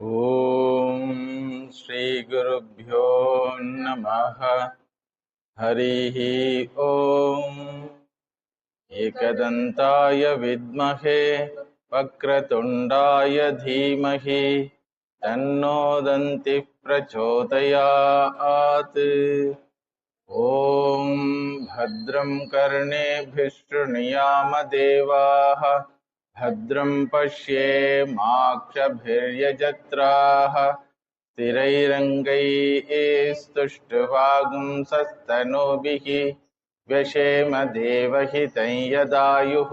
ॐ श्रीगुरुभ्यो नमः। हरिः ॐ। एकदन्ताय विद्महे वक्रतुण्डाय धीमहि तन्नो दन्तिः प्रचोदयात्। ॐ भद्रं कर्णेभिः शृणुयामदेवाः भद्रं पश्येमाक्षभिर्यजत्राः स्थिरैरङ्गैस्तुष्टुवागुंसस्तनूभिः व्यशेम देवहितं यदायुः।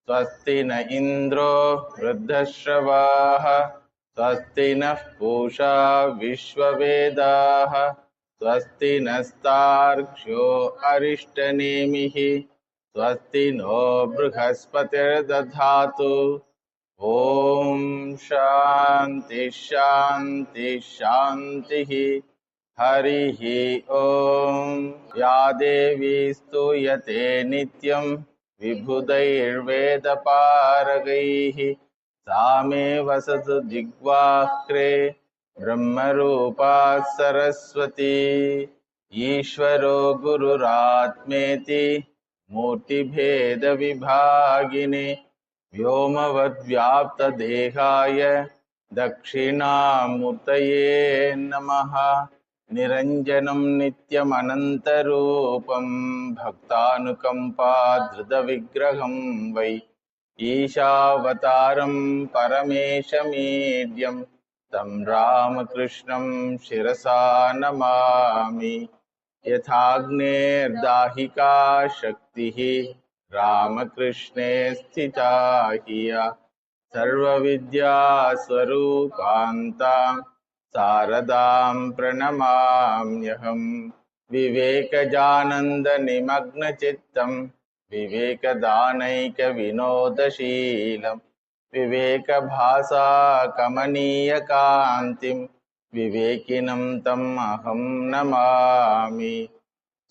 स्वस्ति न इन्द्रो वृद्धश्रवाः स्वस्ति नः पूषा विश्ववेदाः स्वस्ति नस्तार्क्ष्यो अरिष्टनेमिः स्वस्ति नो बृहस्पतिर्दधातु। ॐ शान्ति शान्ति शान्तिः। हरिः ॐ। या देवी स्तूयते नित्यं विबुधैर्वेदपारगैः सा मे वसतु दिग्वाक्रे ब्रह्मरूपा सरस्वती। ईश्वरो गुरुरात्मेति मूर्तिभेदविभागिने व्योमवद्व्याप्तदेहाय दक्षिणामूर्तये नमः। निरञ्जनं नित्यमनन्तरूपं भक्तानुकम्पाधृतविग्रहं वै ईशावतारं परमेशमीड्यं तं रामकृष्णं शिरसा नमामि। यथाग्नेर्दाहिका शक्तिः रामकृष्णे स्थिता हिय सर्वविद्यास्वरूपान्तां शारदां प्रणमाम्यहं। विवेकजानन्दनिमग्नचित्तं विवेकदानैकविनोदशीलं विवेकभासाकमनीयकान्तिं विवेकिनं तम् अहं नमामि।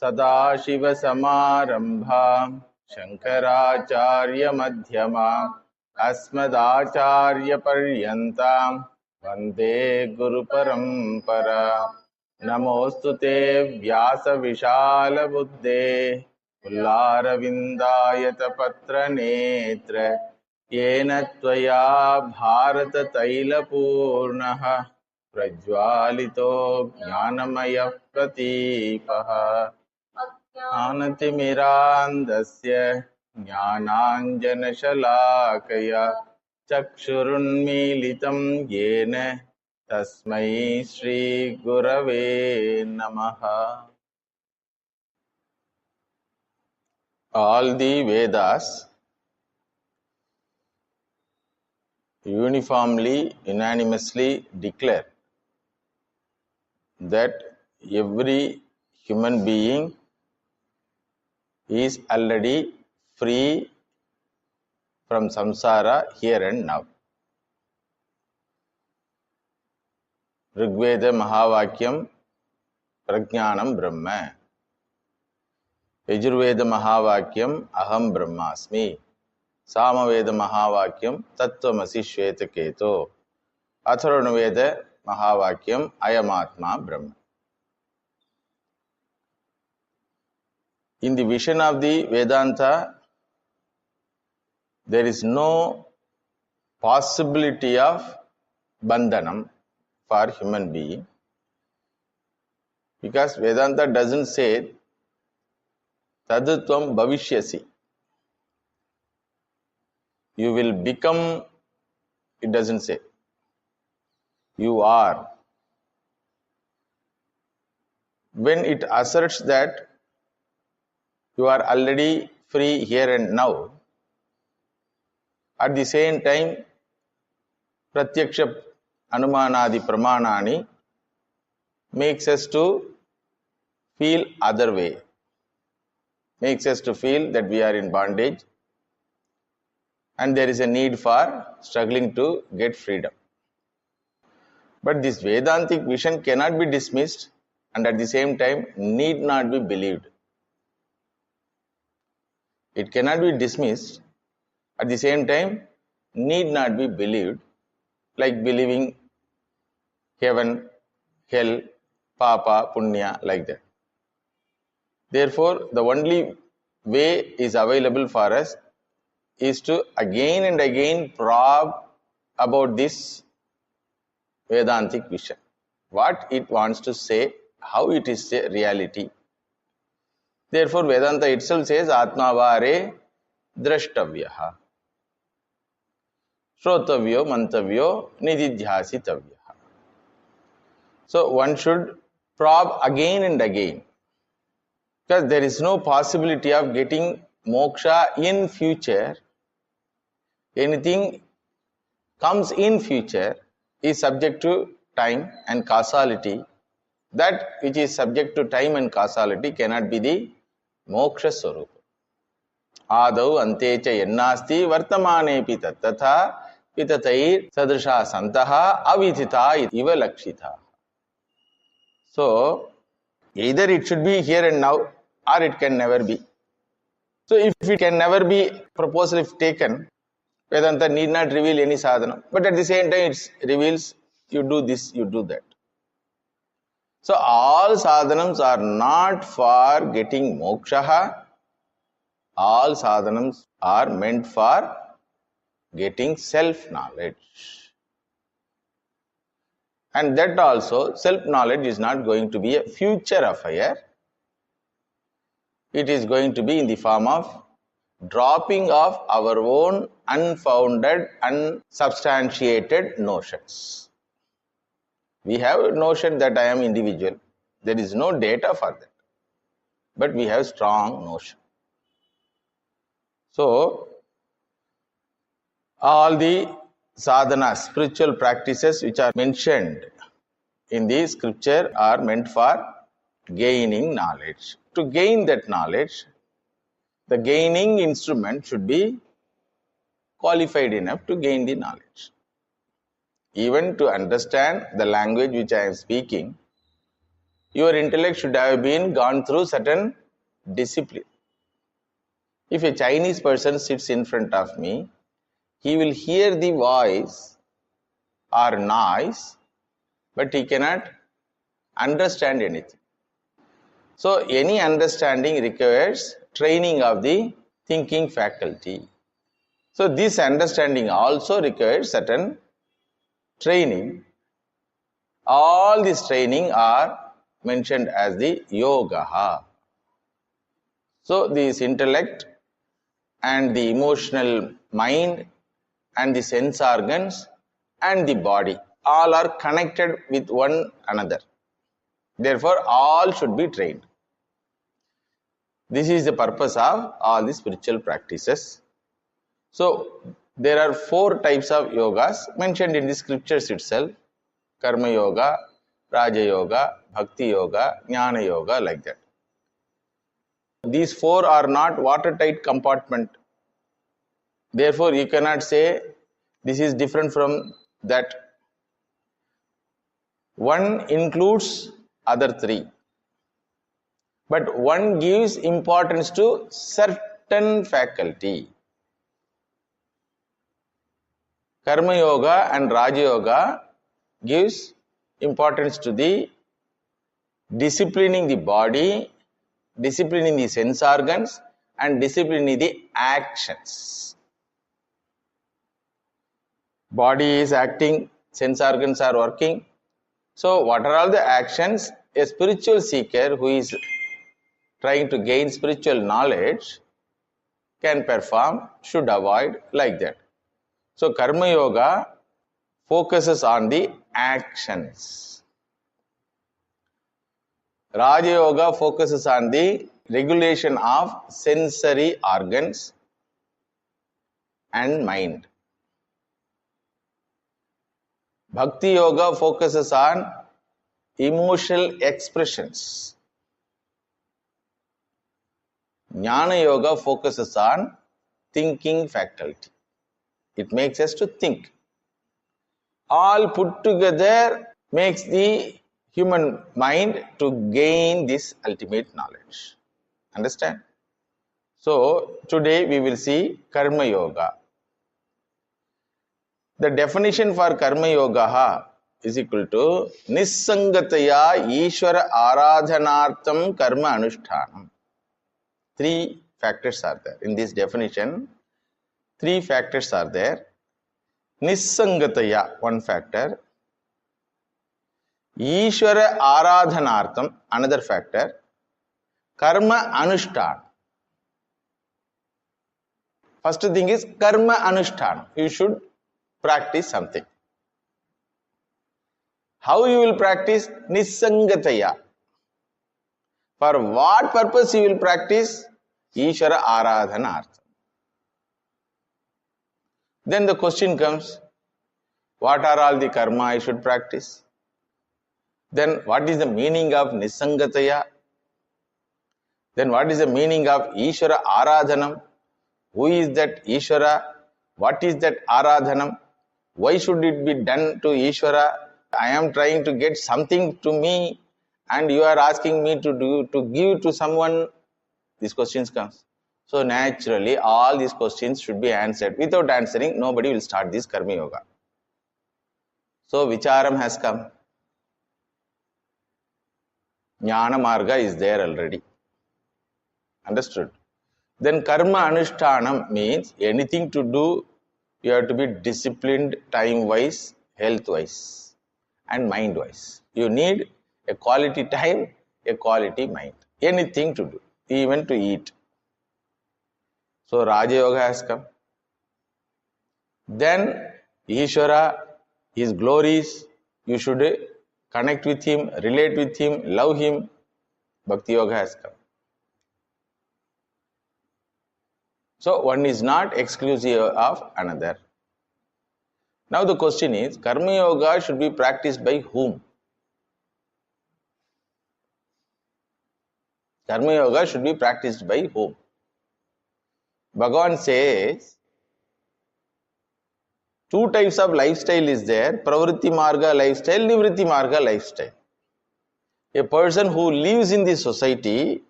सदाशिवसमारम्भां शङ्कराचार्यमध्यमाम् अस्मदाचार्यपर्यन्तां वन्दे गुरुपरम्परा। नमोऽस्तु ते व्यासविशालबुद्धे पुल्लारविन्दायतपत्रनेत्र येन त्वया भारततैलपूर्णः प्रज्वालितो ज्ञानमयः प्रदीपः। ज्ञानतिमिरान्धस्य ज्ञानाञ्जनशलाकया चक्षुरुन्मीलितं येन तस्मै श्रीगुरवे नमः। All the Vedas uniformly, unanimously declare that every human being is already free from samsara here and now. Rigveda Mahavakyam Prajnanam Brahma. Yajurveda Mahavakyam Aham Brahmasmi. Samaveda Mahavakyam Tattvamasi Shvetaketo. Atharvanaveda Mahavakyam Ayamatma Brahma. In the vision of the Vedanta, there is no possibility of bandhanam for human being, because Vedanta doesn't say tadutvam bhavishyasi, you will become. It doesn't say you are. When it asserts that you are already free here and now, at the same time pratyaksha anumanadi pramanani makes us to feel other way, makes us to feel that we are in bondage and there is a need for struggling to get freedom. But this Vedantic vision cannot be dismissed and at the same time need not be believed. It cannot be dismissed, at the same time need not be believed, like believing heaven, hell, papa, punya, like that. Therefore, the only way is available for us is to again and again probe about this Vedantic vision. What it wants to say, how it is a reality. Therefore, Vedanta itself says, Atmavare drashtavyaha. Shrotavyo mantavyo nididhyasitavyaha. So, one should probe again and again. Because there is no possibility of getting moksha in future. Anything comes in future is subject to time and causality. That which is subject to time and causality cannot be the moksha swarupa. Adau antecha yennasti vartamanepi tattatha pitatair sadrisha santaha avidhita iva lakshita. So, either it should be here and now or it can never be. So, if it can never be, proposal if taken, Vedanta need not reveal any sadhana. But at the same time, it reveals you do this, you do that. So, all sadhanams are not for getting moksha. All sadhanams are meant for getting self-knowledge. And that also, self-knowledge is not going to be a future affair. It is going to be in the form of dropping of our own unfounded, unsubstantiated notions. We have a notion that I am individual. There is no data for that. But we have strong notion. So, all the sadhanas, spiritual practices which are mentioned in the scripture are meant for gaining knowledge. To gain that knowledge, the gaining instrument should be qualified enough to gain the knowledge. Even to understand the language which I am speaking, your intellect should have been gone through certain discipline. If a Chinese person sits in front of me, he will hear the voice or noise, but he cannot understand anything. So, any understanding requires training of the thinking faculty. So, this understanding also requires certain training. All this training are mentioned as the yoga. So, this intellect and the emotional mind and the sense organs and the body all are connected with one another. Therefore, all should be trained. This is the purpose of all the spiritual practices. So, there are 4 types of yogas mentioned in the scriptures itself. Karma yoga, Raja yoga, Bhakti yoga, Jnana yoga, like that. These 4 are not watertight compartment. Therefore, you cannot say this is different from that. One includes other 3. But one gives importance to certain faculty. Karma yoga and Raja yoga gives importance to the disciplining the body, disciplining the sense organs, and disciplining the actions. Body is acting, sense organs are working. So, what are all the actions a spiritual seeker who is trying to gain spiritual knowledge can perform, should avoid, like that. So, Karma Yoga focuses on the actions. Raja Yoga focuses on the regulation of sensory organs and mind. Bhakti Yoga focuses on emotional expressions. Jnana Yoga focuses on thinking faculty. It makes us to think. All put together makes the human mind to gain this ultimate knowledge. Understand? So, today we will see Karma Yoga. The definition for Karma Yoga is equal to Nissangataya Ishvara Aradhanartham Karma Anushtanam. Three factors are there. In this definition, three factors are there. Nissangataya, one factor. Ishvara Aradhanartham, another factor. Karma Anushtan. First thing is Karma Anushtan. You should practice something. How you will practice? Nissangataya. For what purpose you will practice? Ishvara Aradhanartham. Then the question comes, what are all the karma I should practice? Then what is the meaning of Nissangataya? Then what is the meaning of Ishvara Aradhanam? Who is that Ishvara? What is that Aradhanam? Why should it be done to Ishvara? I am trying to get something to me and you are asking me to give to someone. These questions comes. So naturally all these questions should be answered. Without answering, nobody will start this Karma Yoga. So Vicharam has come. Jnana Marga is there already. Understood? Then Karma Anushtanam means anything to do, you have to be disciplined time-wise, health-wise and mind-wise. You need a quality time, a quality mind. Anything to do, even to eat. So Raja Yoga has come. Then Ishvara, his glories, you should connect with him, relate with him, love him. Bhakti Yoga has come. So one is not exclusive of another. Now the question is, Karma Yoga should be practiced by whom? Karma Yoga should be practiced by whom? Bhagavan says, two types of lifestyle is there, Pravritti Marga lifestyle, Nivritti Marga lifestyle. A person who lives in the society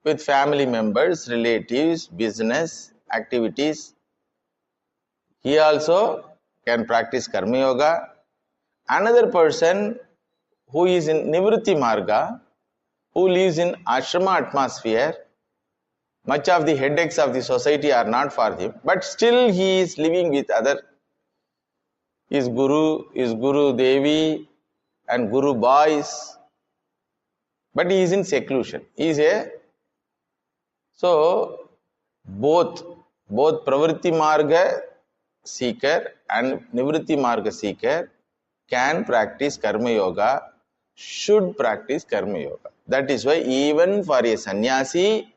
with family members, relatives, business, activities, he also can practice Karma Yoga. Another person who is in Nivritti Marga, who lives in ashrama atmosphere, much of the headaches of the society are not for him, but still he is living with other, his Guru Devi and Guru boys, but he is in seclusion. He is so both Pravritti Marga seeker and Nivritti Marga seeker can practice Karma Yoga, should practice Karma Yoga. That is why even for a sannyasi,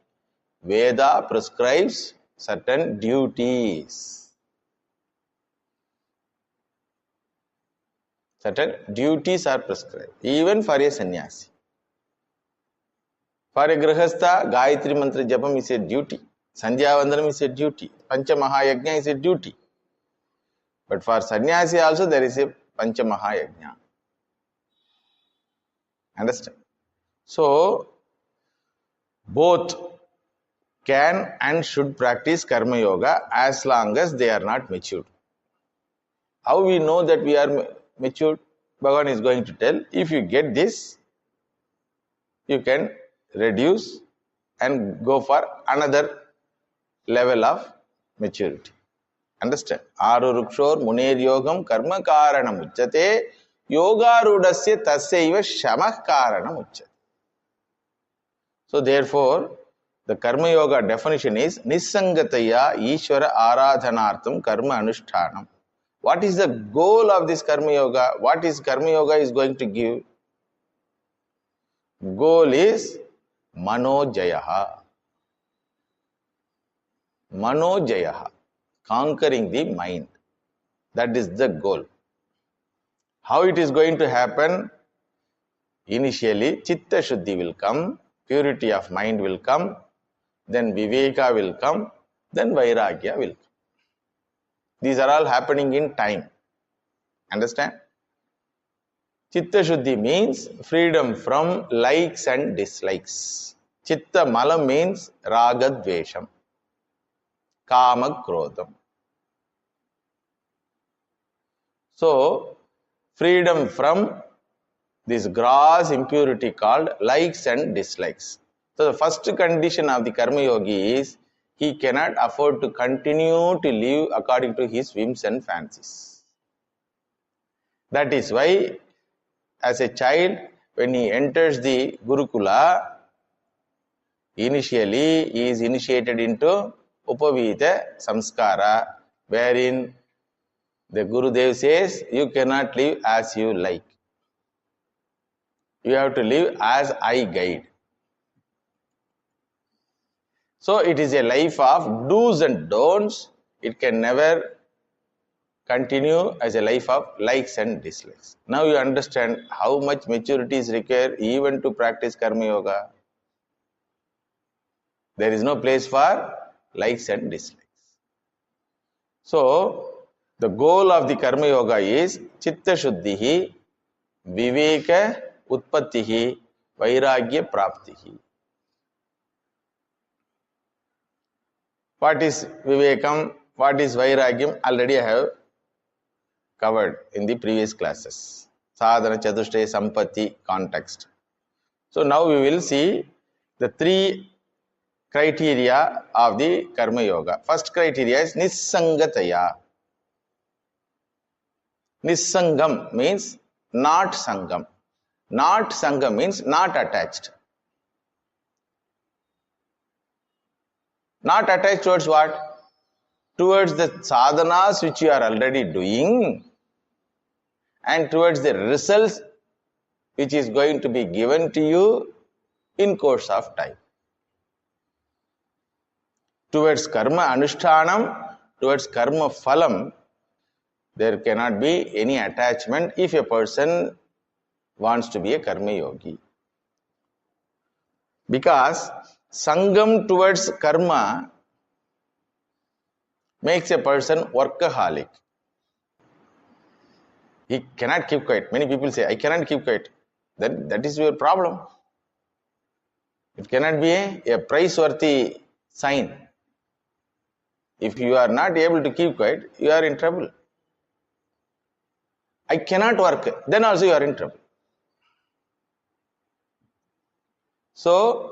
Veda prescribes certain duties. Certain duties are prescribed, even for a sannyasi. For a grihastha, Gayatri Mantra Japam is a duty. Sandhya Vandanam is a duty. Pancha Mahayajna is a duty. But for sannyasi also there is a Pancha Mahayajna. Understand? So, both can and should practice Karma Yoga as long as they are not matured. How we know that we are matured? Bhagavan is going to tell, if you get this, you can reduce and go for another level of maturity. Understand? Arurukshor Muner Yogam Karma Karanam Uchate Yoga Rudasya Tasyaiva Shamah Karanam Uchate. So therefore, the Karma Yoga definition is Nissangataya Ishvara Aradhanartham Karma Anushtanam. What is the goal of this Karma Yoga? What is Karma Yoga is going to give? Goal is Manojayaha. Manojayaha. Conquering the mind. That is the goal. How it is going to happen? Initially, Chitta Shuddhi will come, purity of mind will come, then Viveka will come, then Vairagya will come. These are all happening in time. Understand? Chitta Shuddhi means freedom from likes and dislikes. Chitta Malam means Raga Dvesham, Kama Krodham. So, freedom from this gross impurity called likes and dislikes. So the first condition of the Karma Yogi is he cannot afford to continue to live according to his whims and fancies. That is why, as a child, when he enters the Gurukula, initially he is initiated into Upavita Samskara, wherein the Gurudev says, you cannot live as you like. You have to live as I guide. So it is a life of do's and don'ts. It can never continue as a life of likes and dislikes. Now you understand how much maturity is required even to practice Karma Yoga. There is no place for likes and dislikes. So the goal of the Karma Yoga is Chitta Shuddhihi, Viveka Utpattihi, Vairagya Praptihi. What is Vivekam? What is Vairagyam? Already I have covered in the previous classes. Sadhana Chatushtaya Sampatti context. So now we will see the three criteria of the Karma Yoga. First criteria is Nissangataya. Nissangam means not Sangam. Not Sangam means not attached. Not attached towards what? Towards the sadhanas which you are already doing and towards the results which is going to be given to you in course of time. Towards karma anushtanam, towards karma phalam, there cannot be any attachment if a person wants to be a karma yogi. Because Sangam towards karma makes a person workaholic. He cannot keep quiet. Many people say, I cannot keep quiet. That is your problem. It cannot be a praiseworthy sign. If you are not able to keep quiet, you are in trouble. I cannot work. Then also you are in trouble. So,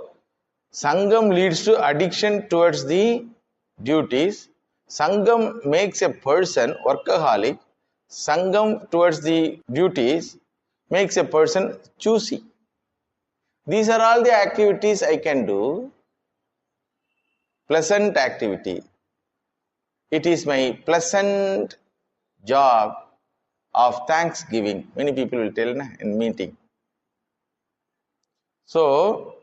Sangam leads to addiction towards the duties. Sangam makes a person workaholic. Sangam towards the duties makes a person choosy. These are all the activities I can do. Pleasant activity. It is my pleasant job of thanksgiving. Many people will tell in meeting. So,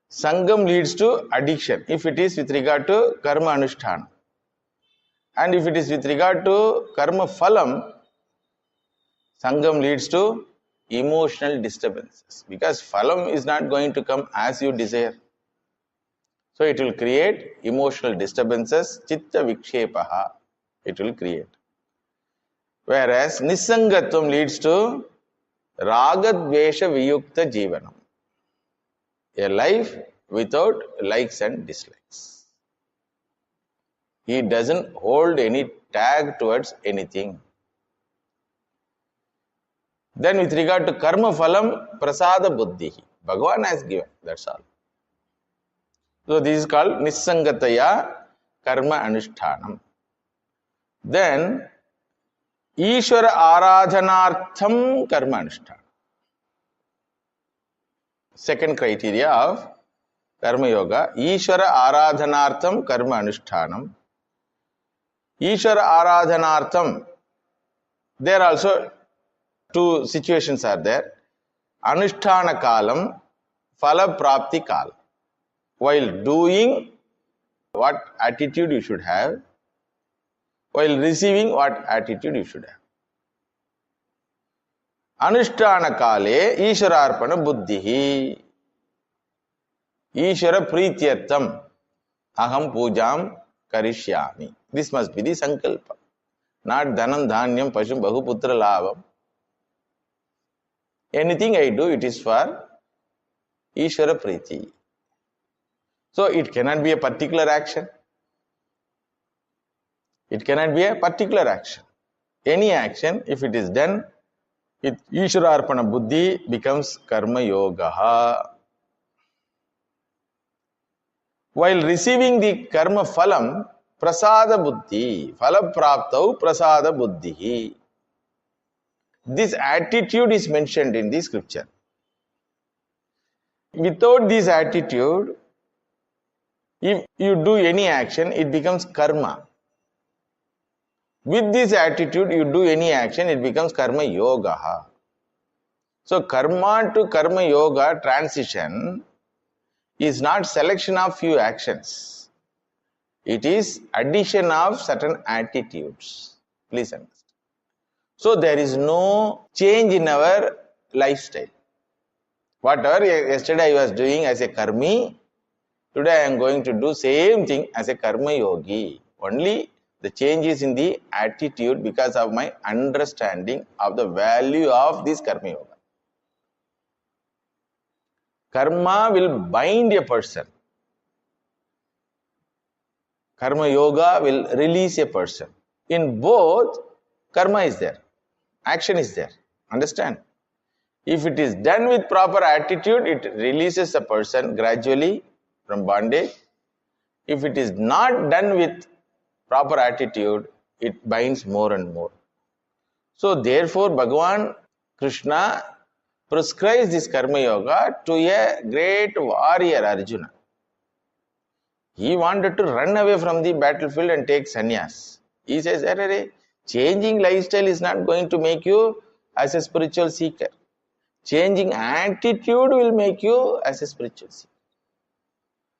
Sangam leads to addiction if it is with regard to karma anushtana. And if it is with regard to karma phalam, Sangam leads to emotional disturbances. Because phalam is not going to come as you desire. So it will create emotional disturbances, chitta vikshepaha, it will create. Whereas Nissangatvam leads to ragadvesha viyukta jivanam. A life without likes and dislikes. He doesn't hold any tag towards anything. Then with regard to karma phalam, prasada buddhihi. Bhagavan has given, that's all. So this is called Nissangataya karma anushtanam. Then Ishvara aradhanartham karma anushtanam. Second criteria of Karma Yoga, Ishvara aradhanartham karma anushtanam. Ishvara aradhanartham, there also two situations are there. Anushtana kalam, phala prapti kalam. While doing, what attitude you should have. While receiving, what attitude you should have. Anushtana kale Ishvara arpana buddhihi. Ishvara prityartham aham pujam karishyami. This must be the sankalpa. Not dhanam dhanyam pashum bahuputra labham. Anything I do, it is for Ishvara priti. So it cannot be a particular action. It cannot be a particular action. Any action, if it is done With Ishwararpana Buddhi becomes Karma Yoga. While receiving the Karma Phalam, Prasada Buddhi, Phala Praptau Prasada Buddhi. This attitude is mentioned in the scripture. Without this attitude, if you do any action, it becomes karma. With this attitude, you do any action, it becomes karma yoga. So, karma to karma yoga transition is not selection of few actions. It is addition of certain attitudes. Please understand. So, there is no change in our lifestyle. Whatever yesterday I was doing as a karmi, today I am going to do same thing as a karma yogi. Only the change is in the attitude because of my understanding of the value of this karma yoga. Karma will bind a person. Karma yoga will release a person. In both, karma is there. Action is there. Understand? If it is done with proper attitude, it releases a person gradually from bondage. If it is not done with proper attitude, it binds more and more. So therefore, Bhagavan Krishna prescribes this karma yoga to a great warrior Arjuna. He wanted to run away from the battlefield and take sannyas. He says, changing lifestyle is not going to make you as a spiritual seeker. Changing attitude will make you as a spiritual seeker.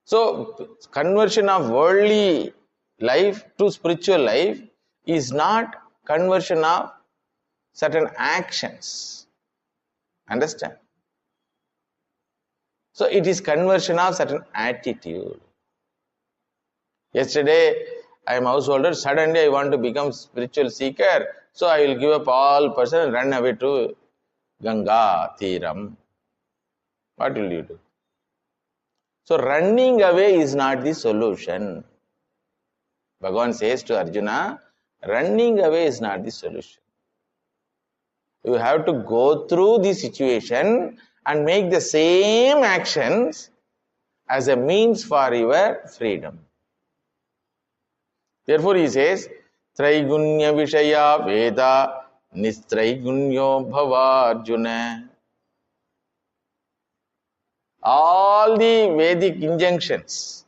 So, conversion of worldly life to spiritual life is not conversion of certain actions. Understand? So, it is conversion of certain attitude. Yesterday, I am householder, suddenly I want to become spiritual seeker, so I will give up all person and run away to Ganga Thiram. What will you do? So running away is not the solution. Bhagavan says to Arjuna, running away is not the solution. You have to go through the situation and make the same actions as a means for your freedom. Therefore he says, Traigunya Vishaya Veda Nistraigunya Bhava Arjuna. All the Vedic injunctions,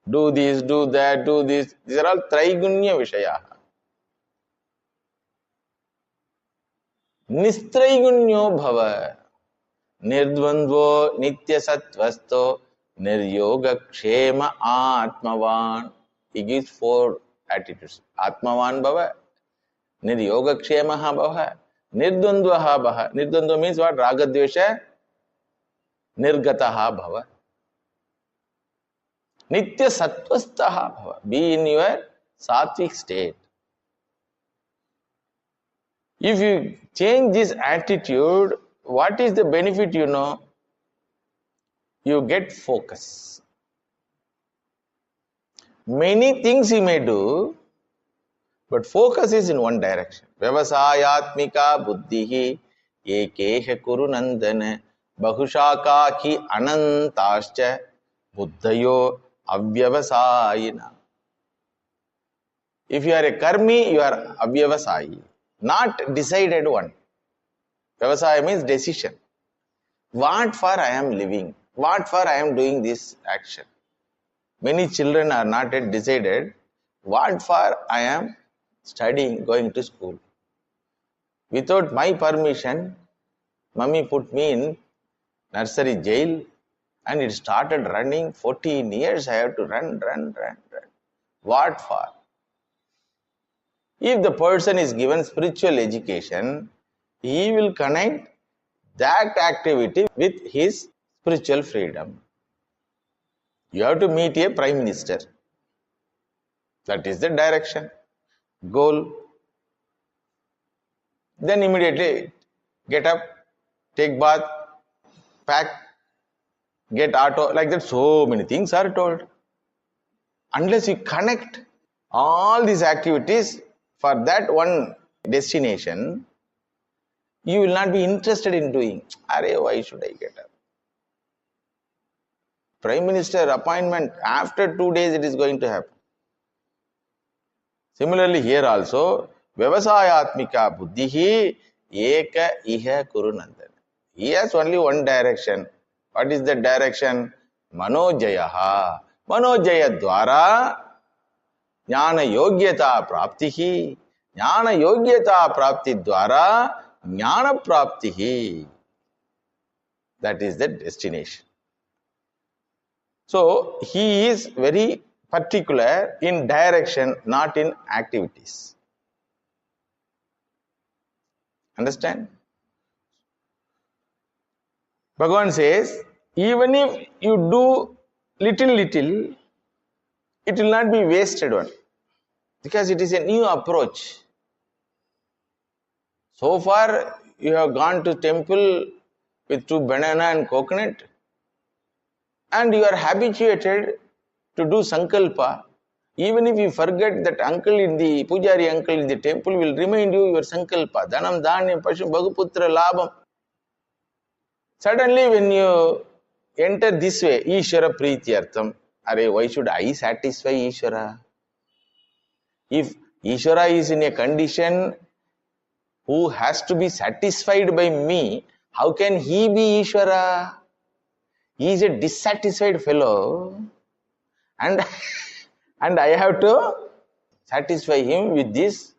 do this, do that, do this, these are all Traigunya Vishaya. Nistraigunya Bhava Nirdvandvo Nitya Sattvasto Niryoga Kshema Atmavan. He gives 4 attitudes. Atmavan Bhava, Niryoga Kshemaha Bhava, Nirdvandvaha Bhava. Nirdvandva means what? Ragadvesha Nirgataha Bhava. Nitya Sattvastaha Bhava. Be in your sattvic state. If you change this attitude, what is the benefit you know? You get focus. Many things you may do, but focus is in one direction. Vyavasayatmika buddhihi ekeha kurunandana bahushaka ki anantascha buddhayo avyavasayina. If you are a karmi, you are avyavasayi, not decided one. Vyavasaya means decision. What for I am living? What for I am doing this action? Many children are not yet decided what for I am studying, going to school. Without my permission, mummy put me in nursery jail and it started running. 14 years I have to run. What for? If the person is given spiritual education, he will connect that activity with his spiritual freedom. You have to meet a prime minister. That is the direction, goal. Then immediately get up, take bath, pack, get auto. Like that, so many things are told. Unless you connect all these activities for that one destination, You will not be interested in doing. Arey, why should I get up? Prime Minister appointment, after 2 days it is going to happen. Similarly, here also, Vyavasayatmika buddhihi eka iha kurunandan. He has only one direction. What is the direction? Manojayaha. Manojaya dwara jnana yogyata praptihi. Jnana yogyata prapti dwara jnana praptihi. That is the destination. So, he is very particular in direction, not in activities. Understand? Bhagavan says, even if you do little, it will not be wasted one. Because it is a new approach. So far, you have gone to temple with 2 banana and coconut, and you are habituated to do sankalpa. Even if you forget, that uncle in the Pujari uncle in the temple will remind you your sankalpa. Dhanam, dhanyam, pashum, bhaguputra, labham. Suddenly when you enter this way, Ishvara Prityartham, Arey, why should I satisfy Ishvara? If Ishvara is in a condition who has to be satisfied by me, how can he be Ishvara? He is a dissatisfied fellow, and I have to satisfy him with this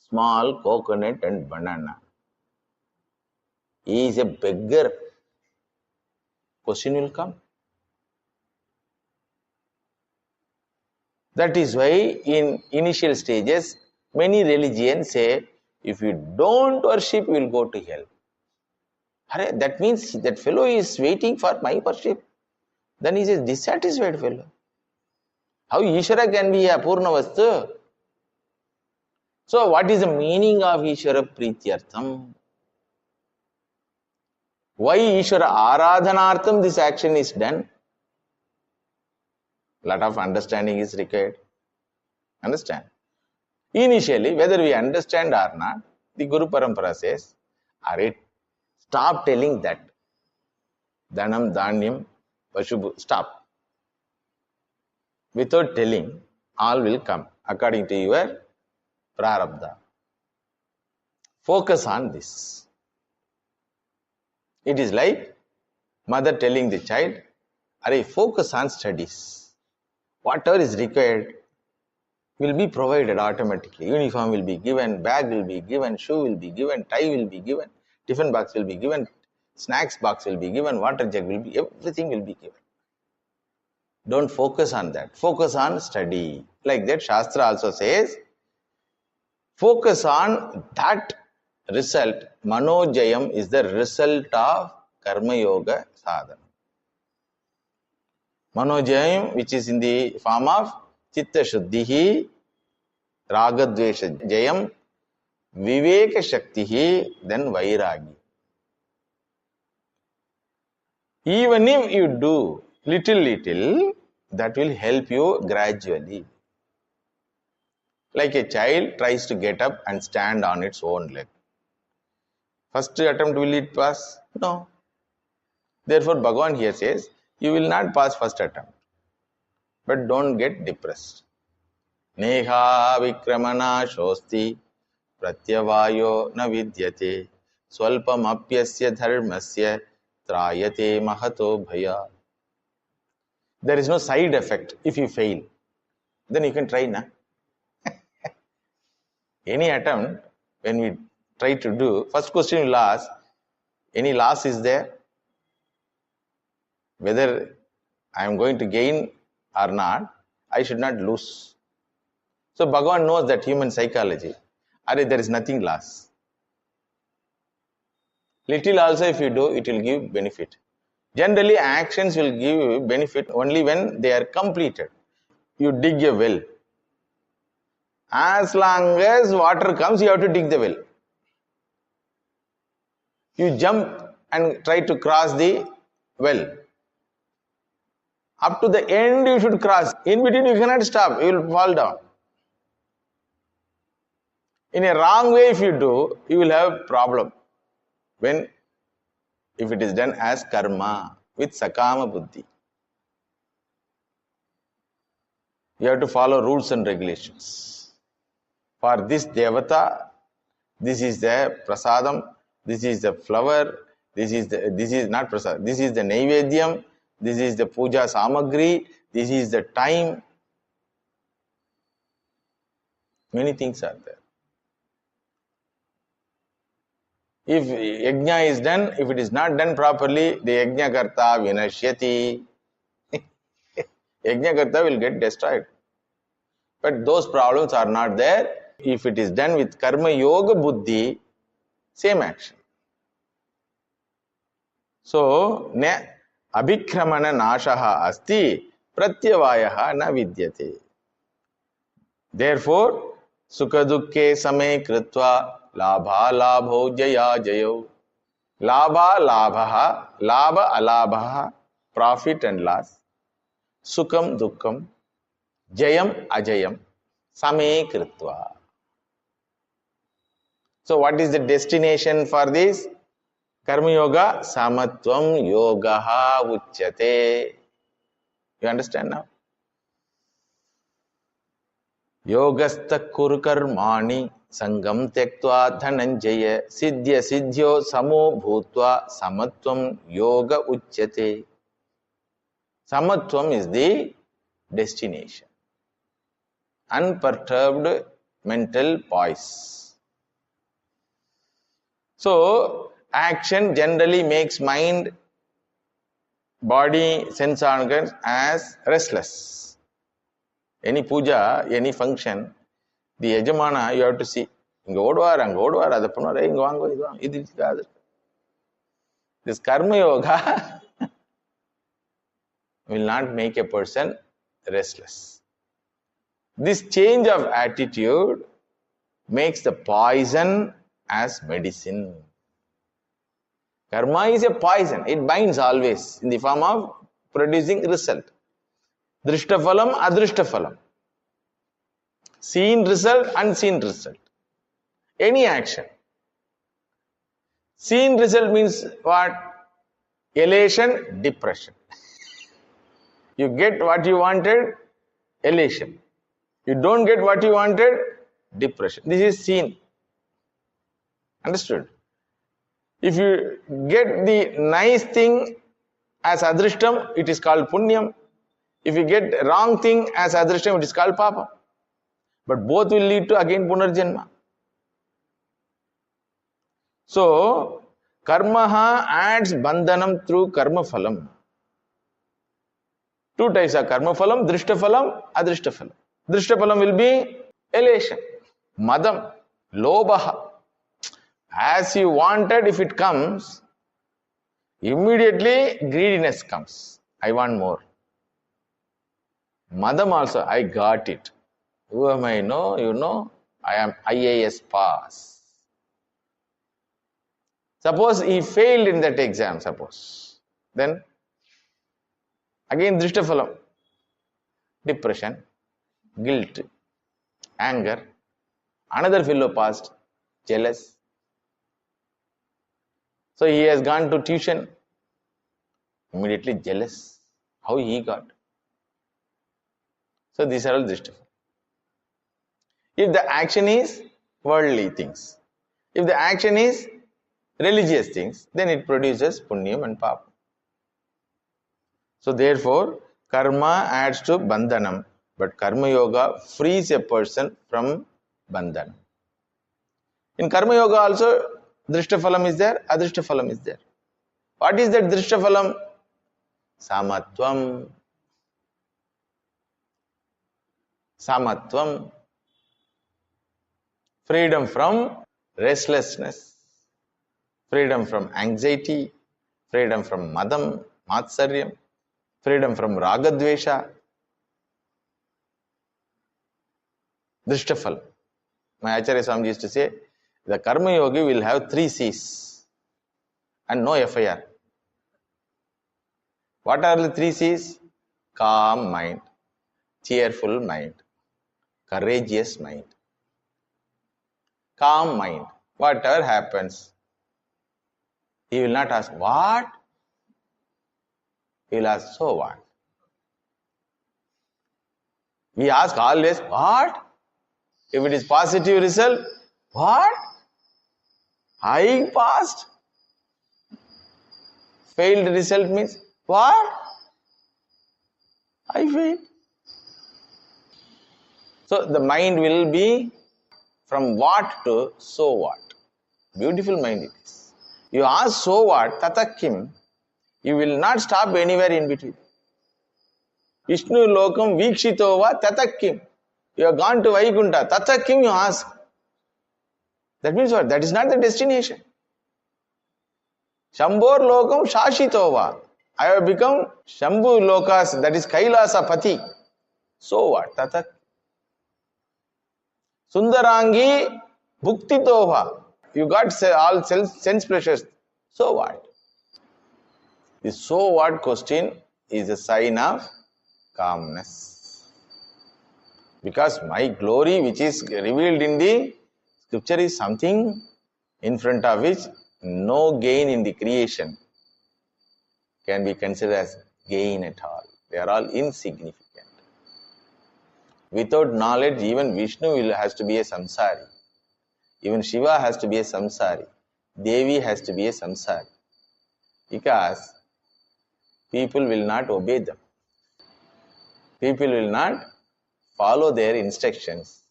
small coconut and banana. He is a beggar. Question will come. That is why in initial stages, many religions say, if you don't worship, you will go to hell. That means that fellow is waiting for my worship. Then he is a dissatisfied fellow. How Ishvara can be a Purna Vastu? So what is the meaning of Ishvara Prityartham? Why Ishvara Aradhanartham this action is done? Lot of understanding is required. Understand? Initially, whether we understand or not, the Guru Parampara says, Arey, stop telling that. Dhanam, dhanyam, pashubu, stop. Without telling, all will come according to your prarabdha. Focus on this. It is like mother telling the child, Arey, focus on studies. Whatever is required will be provided automatically. Uniform will be given, bag will be given, shoe will be given, tie will be given, tiffin box will be given, snacks box will be given, water jug will be, everything will be given. Don't focus on that. Focus on study. Like that, Shastra also says, focus on that result. Manojayam is the result of Karma Yoga sadhana. Manojayam, which is in the form of Chitta Shuddhihi, Ragadvesha Jayam, Viveka Shaktihi, then Vairagi. Even if you do little, that will help you gradually. Like a child tries to get up and stand on its own leg. First attempt, will it pass? No. Therefore, Bhagavan here says, you will not pass first attempt. But don't get depressed. Neha vikramana shosti pratyavayo na vidyate swalpam apyasya dharmasya trayate mahato bhaya. There is no side effect if you fail. Then you can try na. Any attempt, when we try to do, first question will ask, any loss is there? Whether I am going to gain or not, I should not lose. So Bhagavan knows that human psychology. There is nothing loss. Little also if you do, it will give benefit. Generally, actions will give benefit only when they are completed. You dig a well. As long as water comes, you have to dig the well. You jump and try to cross the well. Up to the end you should cross. In between you cannot stop. You will fall down. In a wrong way if you do, you will have problem. when if it is done as karma with sakama buddhi. You have to follow rules and regulations. For this devata, this is the prasadam, this is the flower, this is not prasadam, this is the naivedyam, this is the puja samagri, this is the time. Many things are there. If yajna is done, if it is not done properly, the yajna karta vinashyati. Yajna karta will get destroyed. But those problems are not there. If it is done with karma yoga buddhi, same action. So, abhikramana nashaha asti pratyavayaha na vidyate. Therefore, sukha dukkhe same kritva labha labho jaya jayo. Labha labha, labha alabha, profit and loss. Sukham dukkham, jayam ajayam, same kritva. So what is the destination for this? Karma yoga, samatvam yogaha uchyate. You understand now? Yogastha kuru karmani sangam tektva dhananjaya siddhya siddhyo samo bhutva samatvam yoga uchyate. Samatvam is the destination. Unperturbed mental poise. So, action generally makes mind, body, sense organs as restless. Any puja, any function, the yajamana, you have to see. This karma yoga will not make a person restless. This change of attitude makes the poison as medicine. Karma is a poison. It binds always in the form of producing result. Drishtaphalam, adrishtaphalam. Seen result, unseen result. Any action. Seen result means what? Elation, depression. You get what you wanted, elation. You don't get what you wanted, depression. This is seen. Understood? If you get the nice thing as adrishtam, it is called punyam. If you get wrong thing as adrishtam, it is called papa. But both will lead to again punarjanma. So, karma adds bandhanam through karma phalam. Two types of karma phalam, drishtaphalam, adrishtaphalam. Drishtaphalam will be elation, madam, lobaha. As you wanted, if it comes, immediately greediness comes. I want more. Madam also, I got it. Who am I? No, you know, I am IAS pass. Suppose he failed in that exam, suppose. Then, again drishtaphalam. Depression, guilt, anger. Another fellow passed, jealous. So he has gone to tuition, immediately jealous. How he got? So these are all drishtaphalam. If the action is worldly things, if the action is religious things, then it produces punyam and papa. So therefore, karma adds to bandhanam, but karma yoga frees a person from bandhanam. In karma yoga also, drishtaphalam is there, adrishtaphalam is there. What is that drishtaphalam? Samatvam. Samatvam. Freedom from restlessness, freedom from anxiety, freedom from madam, matsaryam, freedom from ragadvesha. Drishtaphalam. My Acharya Swami used to say, the karma yogi will have 3 C's and no FIR. What are the 3 C's? Calm mind, cheerful mind, courageous mind. Calm mind. Whatever happens, He will not ask, what? He will ask, so what? We ask always, what? If it is positive result, what? I passed. Failed result means, what? I failed. So the mind will be from what to so what. Beautiful mind it is. You ask so what, tata kim, you will not stop anywhere in between. Vishnu lokam vikshitova tata kim. You have gone to Vaikunta, tata kim you ask. That means what? That is not the destination. Shambhor lokam shashitova. I have become Shambhu lokas, that is Kailasa pati. So what? Tata. Sundarangi bhuktitova. You got all sense pleasures. So what? The so what question is a sign of calmness. Because my glory which is revealed in the scripture is something in front of which no gain in the creation can be considered as gain at all. They are all insignificant. Without knowledge, even Vishnu has to be a samsari. Even Shiva has to be a samsari. Devi has to be a samsari. Because people will not obey them. People will not follow their instructions.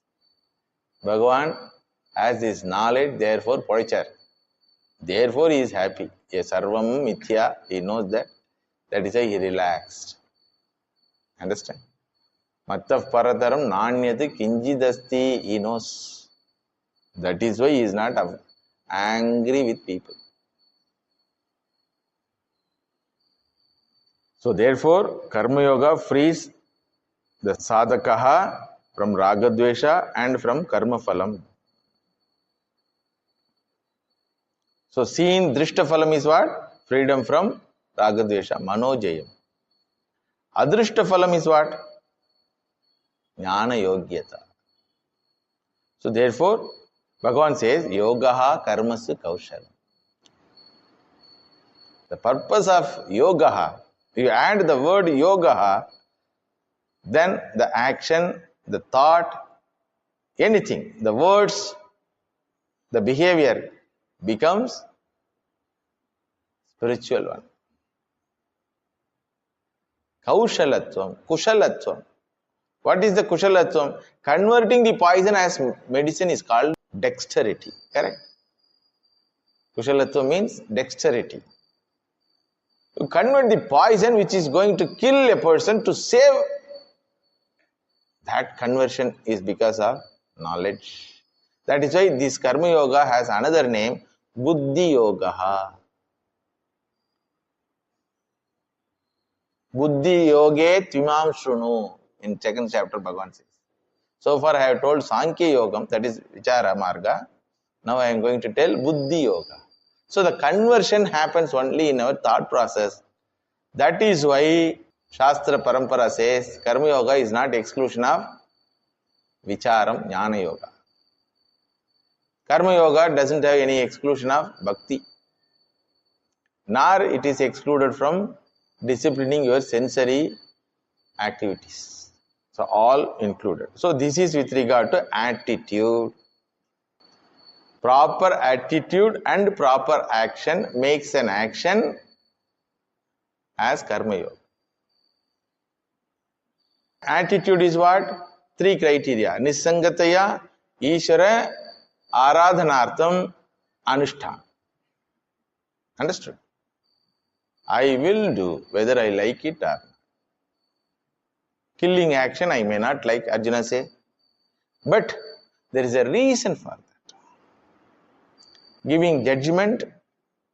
Bhagavan has this knowledge, therefore podichar. Therefore he is happy. A sarvam mithya, he knows that. That is why he relaxed. Understand? Mattav parataram nanyati kinjidasti, he knows. That is why he is not angry with people. So therefore, Karma Yoga frees the sadhakaha from ragadvesha and from karma phalam. So seen drishta phalam is what? Freedom from ragadvesha, manojayam. Adrishta phalam is what? Jnana yogyata. So therefore, Bhagavan says, yogaha karmasu kaushalam. The purpose of yogaha, you add the word yogaha, then the action, the thought, anything, the words, the behavior becomes spiritual one. Kaushalatvam, kushalatvam. What is the kushalatvam? Converting the poison as medicine is called dexterity. Correct? Kushalatvam means dexterity. You convert the poison which is going to kill a person to save. That conversion is because of knowledge. That is why this Karma Yoga has another name, Buddhi Yoga. Buddhi Yoge Tvimam Shrunu. In second chapter, Bhagavan says. So far I have told Sankhya Yogam, that is Vichara Marga. Now I am going to tell Buddhi Yoga. So the conversion happens only in our thought process. That is why Shastra Parampara says Karma Yoga is not exclusion of Vicharam, Jnana Yoga. Karma Yoga doesn't have any exclusion of Bhakti. Nor it is excluded from disciplining your sensory activities. So all included. So this is with regard to attitude. Proper attitude and proper action makes an action as Karma Yoga. Attitude is what? Three criteria. Nisangataya, Ishvara, Aradhanartham, Anushthana. Understood? I will do whether I like it or not. Killing action I may not like, Arjuna say. But there is a reason for that. Giving judgment,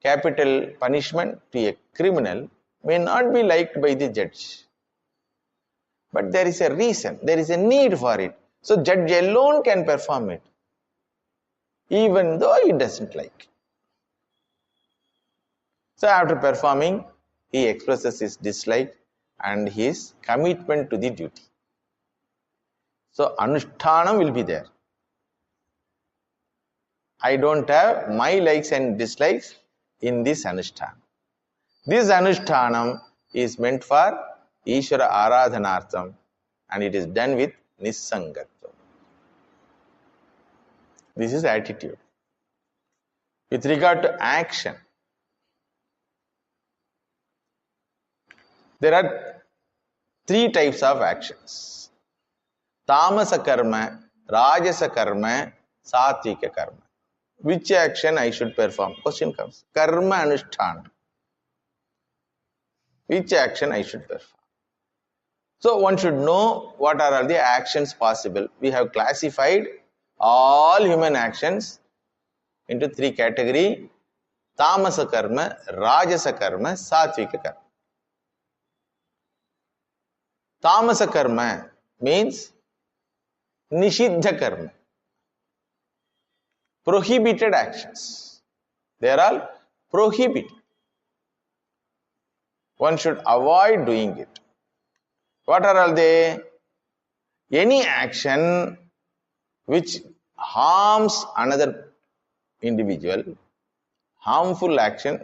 capital punishment to a criminal may not be liked by the judge. But there is a reason, there is a need for it. So judge alone can perform it, even though he doesn't like. So after performing, he expresses his dislike and his commitment to the duty. So Anushthana will be there. I don't have my likes and dislikes. in this Anushthana. This Anushtanam is meant for Ishvara Aradhanartham and it is done with Nissangatva. This is attitude. With regard to action, there are three types of actions. Tamasa karma, Rajasa karma, Satvika karma. Which action I should perform? Question comes. Karma Anushtana. Which action I should perform? So one should know what are all the actions possible. We have classified all human actions into three categories: Tamasa karma, Rajasa karma, Satvika karma. Tamasa karma means Nishiddha karma, prohibited actions. They are all prohibited. One should avoid doing it. What are all they? Any action which harms another individual, harmful action,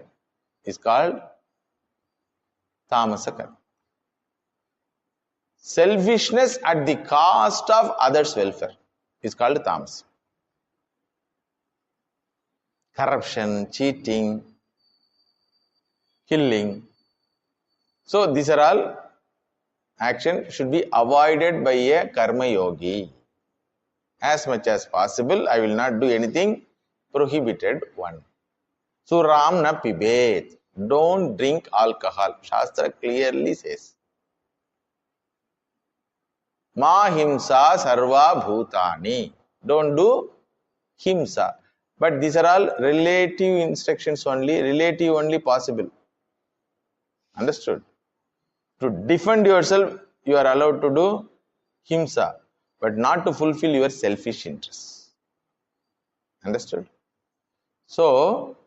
is called Tamasa karma. Selfishness at the cost of others' welfare is called Tamasa. Corruption, cheating, killing. So these are all actions should be avoided by a karma yogi. As much as possible, I will not do anything prohibited one. Suram na pibet. Don't drink alcohol. Shastra clearly says. Ma himsa sarva bhutani. Don't do himsa. But these are all relative instructions only, relative only possible. Understood? To defend yourself, you are allowed to do himsa, but not to fulfill your selfish interests. Understood? So,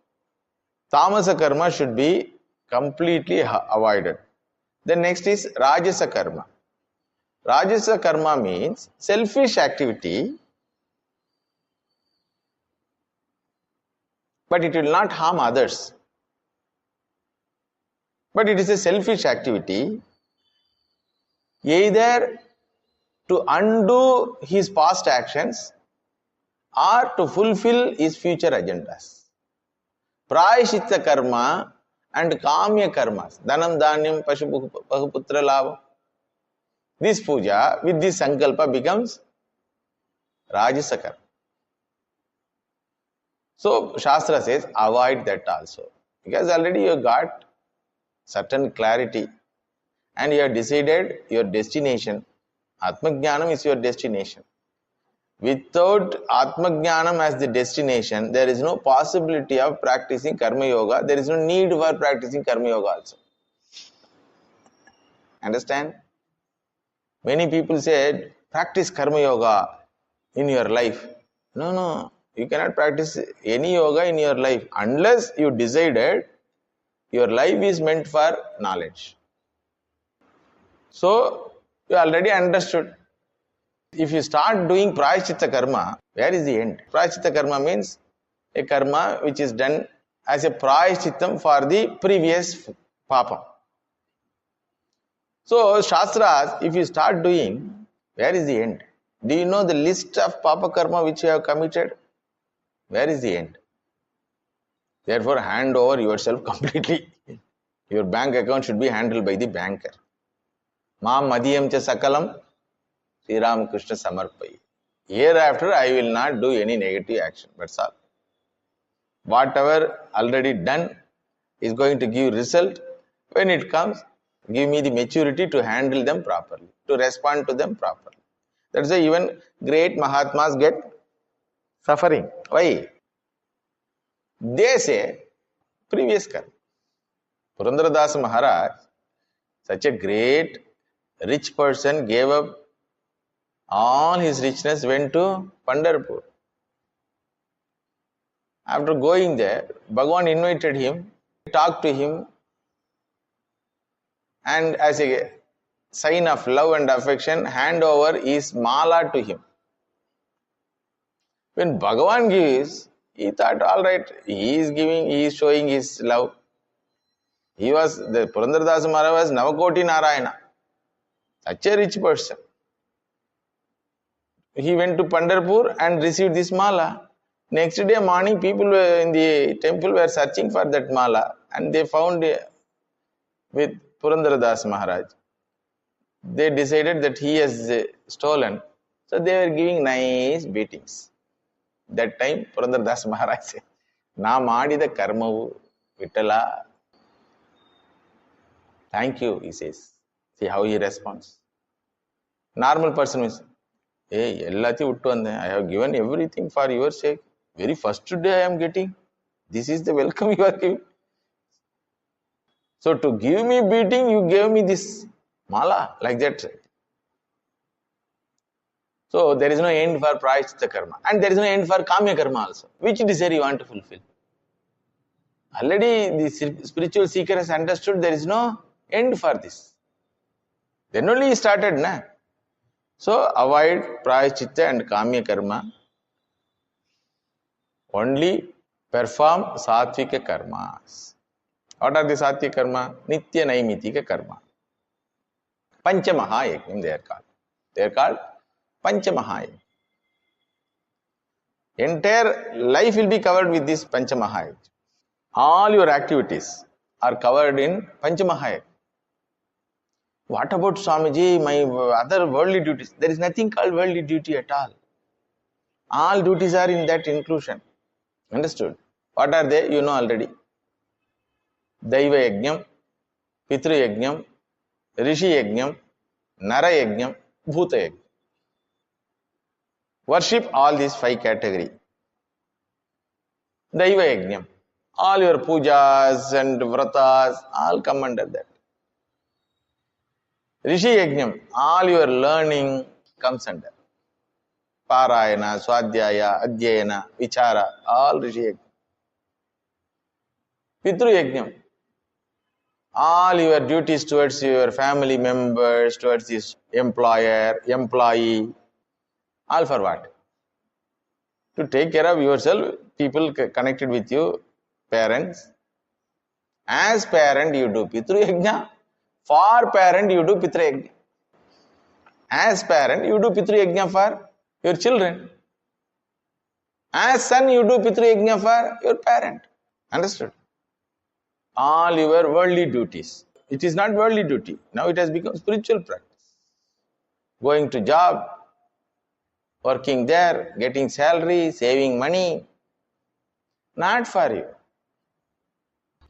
Tamasa karma should be completely avoided. Then next is Rajasa karma. Rajasa karma means selfish activity, but it will not harm others. But it is a selfish activity, either to undo his past actions or to fulfill his future agendas. Prayashitta karma and Kamya karmas, Dhanam, Dhanyam, Pashuputra Lava. This puja with this sankalpa becomes Rajasa karma. So Shastra says avoid that also, because already you got certain clarity and you have decided your destination. Atmajnanam is your destination. Without Atmajnanam as the destination, there is no possibility of practicing Karma Yoga. There is no need for practicing Karma Yoga also. Understand? Many people said, practice Karma Yoga in your life. No. You cannot practice any yoga in your life unless you decided your life is meant for knowledge. So, you already understood. If you start doing Prayaschitta karma, where is the end? Prayaschitta karma means a karma which is done as a Prayashchittam for the previous papa. So, Shastras, if you start doing, where is the end? Do you know the list of papa karma which you have committed? Where is the end? Therefore, hand over yourself completely. Your bank account should be handled by the banker. Ma madhyam cha sakalam Sri Ram Krishna samarpai. Hereafter, I will not do any negative action. That's all. Whatever already done is going to give result. When it comes, give me the maturity to handle them properly, to respond to them properly. That's why even great Mahatmas get suffering. Why? They say previous karma. Purandaradasa Maharaj, such a great rich person, gave up all his richness, went to Pandharpur. After going there, Bhagavan invited him, talked to him, and as a sign of love and affection, hand over his mala to him. When Bhagavan gives, He thought, all right, he is showing his love. The Purandaradasu Maharaj was Navakoti Narayana, such a rich person. He went to Pandharpur and received this mala. Next day morning, people in the temple were searching for that mala, and they found with Purandaradasu Maharaj. They decided that he has stolen. So they were giving nice beatings. That time, Purandaradasu Maharaj said, Na madida karmavu, Vittala. Thank you, he says. See how he responds. Normal person is, hey, I have given everything for your sake. Very first day I am getting. This is the welcome you are giving. So to give me beating, you gave me this mala, like that. So there is no end for prayaschitta karma. And there is no end for kamya karma also. Which desire you want to fulfill? Already the spiritual seeker has understood there is no end for this. Then only he started, na? So avoid prayaschitta and kamya karma. Only perform sattvika karmas. What are the sattvika karma? Nitya naimitika karma. Panchamahayajnam they are called. They are called Panchamahayajnam. Entire life will be covered with this Panchamahayajnam. All your activities are covered in Panchamahayajnam. What about Swamiji, my other worldly duties? There is nothing called worldly duty at all. All duties are in that inclusion. Understood? What are they? You know already. Daiva Yajnam, Pitru Yajnam, Rishi Yajnam, Nara Yajnam, Bhuta Yajnam. Worship all these 5 categories. Daiva Yajnam. All your pujas and vratas, all come under that. Rishi Yajnam. All your learning comes under. Parayana, Swadhyaya, Adhyayana, Vichara, all Rishi Yajnam. Pitru Yajnam. All your duties towards your family members, towards this employer, employee, all for what? To take care of yourself, people connected with you, parents. As parent, you do Pitru Yajna. For parent, you do Pitru Yajna. As parent, you do Pitru Yajna for your children. As son, you do Pitru Yajna for your parent. Understood? All your worldly duties. It is not worldly duty. Now it has become spiritual practice. Going to job, working there, getting salary, saving money. Not for you.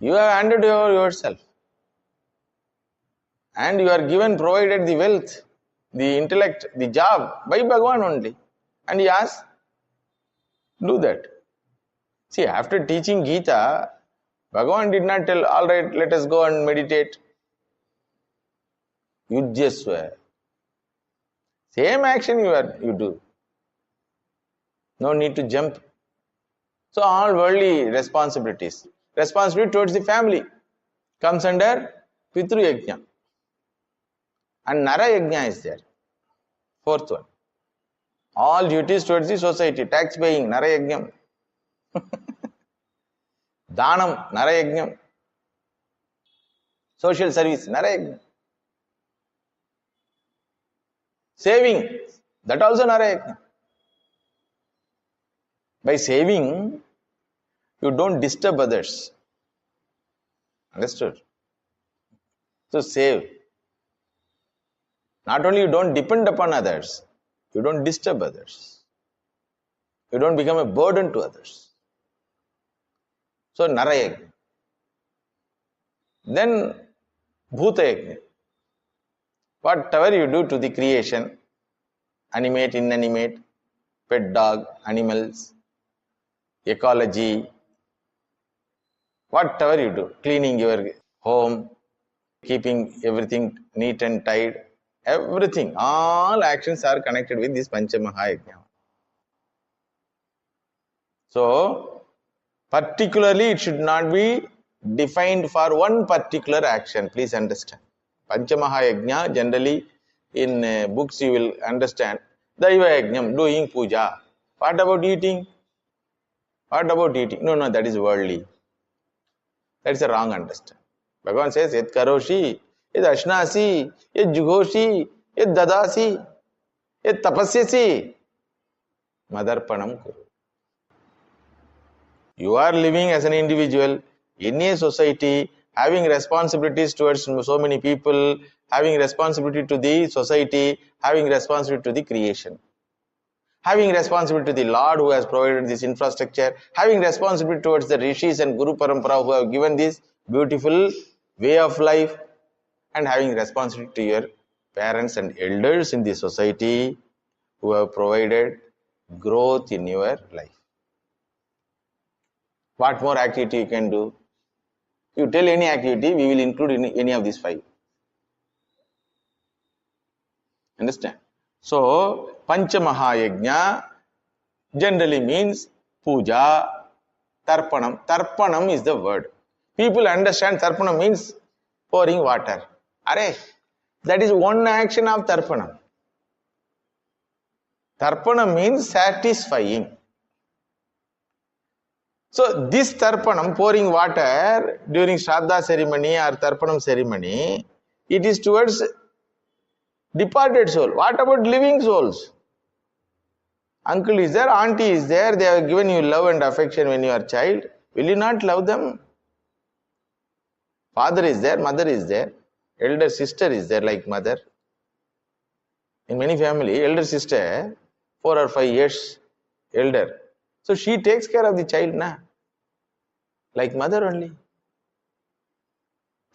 You have handed over yourself. And you are given, provided the wealth, the intellect, the job by Bhagavan only. And he asks, do that. See, after teaching Gita, Bhagavan did not tell, all right, let us go and meditate. Yujyasva. Same action you do. No need to jump. So all worldly responsibilities. Responsibility towards the family comes under Pitru Yajna. And Nara Yajna is there. 4th one. All duties towards the society. Tax paying, Nara Yajna. Dhanam, Nara Yajna. Social service, Nara Yajna. Saving, that also Nara Yajna. By saving, you don't disturb others. Understood? So save. Not only you don't depend upon others, you don't disturb others. You don't become a burden to others. So Nara Yajna. Then Bhuta Yajna. Whatever you do to the creation, animate, inanimate, pet dog, animals, ecology, whatever you do, cleaning your home, keeping everything neat and tidy, everything, all actions are connected with this Panchamahayajna. So, particularly it should not be defined for one particular action, please understand. Panchamahayajna, generally in books you will understand, Daiva Yajnam, doing puja. What about eating? What about eating? No, no, that is worldly. That is a wrong understanding. Bhagavan says, Yet karoshi, yet ashnasi, yet jughoshi, yet dadasi, yet tapasyasi, madarpanam kuru. You are living as an individual in a society, having responsibilities towards so many people, having responsibility to the society, having responsibility to the creation, having responsibility to the Lord who has provided this infrastructure, having responsibility towards the rishis and Guru Parampara who have given this beautiful way of life, and having responsibility to your parents and elders in the society who have provided growth in your life. What more activity you can do? You tell any activity, we will include in any of these 5. Understand? So, Pancha Mahayajna generally means puja, tarpanam. Tarpanam is the word. People understand tarpanam means pouring water. Are, that is one action of tarpanam. Tarpanam means satisfying. So this tarpanam, pouring water during Shraddha ceremony or tarpanam ceremony, it is towards departed soul. What about living souls? Uncle is there, auntie is there, they have given you love and affection when you are a child. Will you not love them? Father is there, mother is there, elder sister is there like mother. In many families, elder sister, 4 or 5 years elder. So she takes care of the child, like mother only.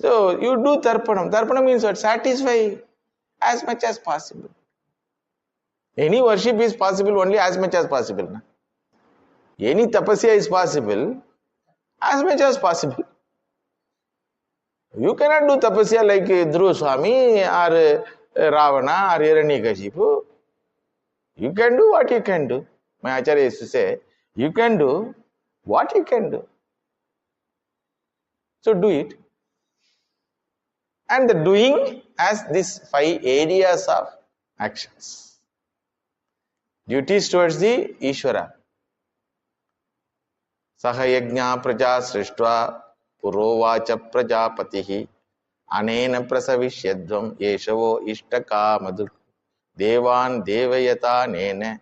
So you do tarpanam. Tarpanam means what? Satisfy as much as possible. Any worship is possible only as much as possible. Any tapasya is possible as much as possible. You cannot do tapasya like Dhruva Swami or Ravana or Hiranyakashipu. You can do what you can do. My Acharya used to say, you can do what you can do. So do it. And the doing has these 5 areas of actions. Duties towards the Ishvara. Sahayajna praja srishtva purovacha prajapatihi anena prasavishyadvam yeshavo ishtaka madhu devan devayata nene